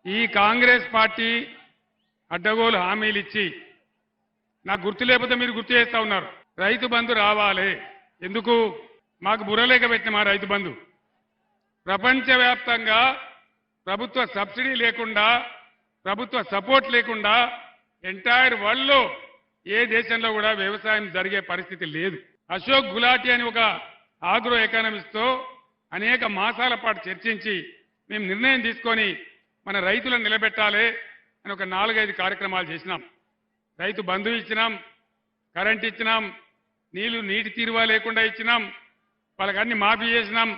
ఈ కాంగ్రెస్ పార్టీ అడ్డగోలు హామీలు ఇచ్చి నాకు గుర్తు లేకపోతే మీరు గుర్తు చేస్తా ఉన్నారు. రైతు బంధు రావాలి, ఎందుకు మాకు బుర్రలేక పెట్టిన మా రైతు బంధు ప్రపంచవ్యాప్తంగా ప్రభుత్వ సబ్సిడీ లేకుండా ప్రభుత్వ సపోర్ట్ లేకుండా ఎంటైర్ వరల్డ్ లో ఏ దేశంలో కూడా వ్యవసాయం జరిగే పరిస్థితి లేదు. అశోక్ గులాటి అని ఒక ఆగ్రో ఎకానమిస్ట్ తో అనేక మాసాల పాటు చర్చించి మేము నిర్ణయం తీసుకొని మన రైతులను నిలబెట్టాలి అని ఒక 4-5 కార్యక్రమాలు చేసినాం. రైతు బంధు ఇచ్చినాం, కరెంట్ ఇచ్చినాం, నీటి తీరువా లేకుండా ఇచ్చినాం, వాళ్ళకి అన్ని మాఫీ చేసినాం,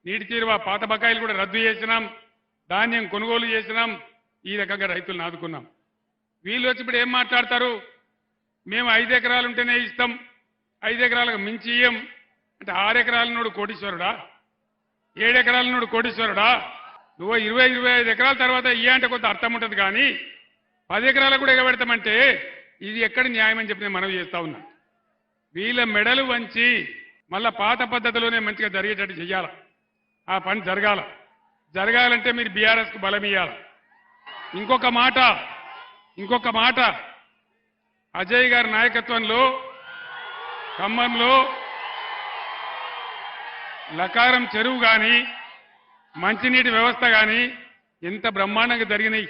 నీటి తీరువా పాత బకాయిలు కూడా రద్దు చేసినాం, ధాన్యం కొనుగోలు చేసినాం. ఈ రకంగా రైతులను ఆదుకున్నాం. వీళ్ళు వచ్చి ఇప్పుడు ఏం మాట్లాడతారు, మేము 5 ఎకరాలు ఉంటేనే ఇస్తాం, 5 ఎకరాలకు మించి ఇయ్యం అంటే 6 ఎకరాల నోడు కోటీశ్వరుడా, 7 ఎకరాల నోడు కోటీశ్వరుడా? నువ్వు 20-25 ఎకరాల తర్వాత ఇయ్య అంటే కొంత అర్థం ఉంటుంది, కానీ 10 ఎకరాలకు కూడా ఎగబెడతామంటే ఇది ఎక్కడి న్యాయం అని చెప్పి నేను మనవి చేస్తా ఉన్నా. వీళ్ళ మెడలు వంచి మళ్ళా పాత పద్ధతిలోనే మంచిగా జరిగేటట్టు చెయ్యాలి. ఆ పని జరగాలంటే మీరు బీఆర్ఎస్ కు బలం ఇయ్యాలి. ఇంకొక మాట అజయ్ గారి నాయకత్వంలో ఖమ్మంలో లకారం చెరువు కానీ మంచినీటి వ్యవస్థ కానీ ఎంత బ్రహ్మాండంగా జరిగినాయి.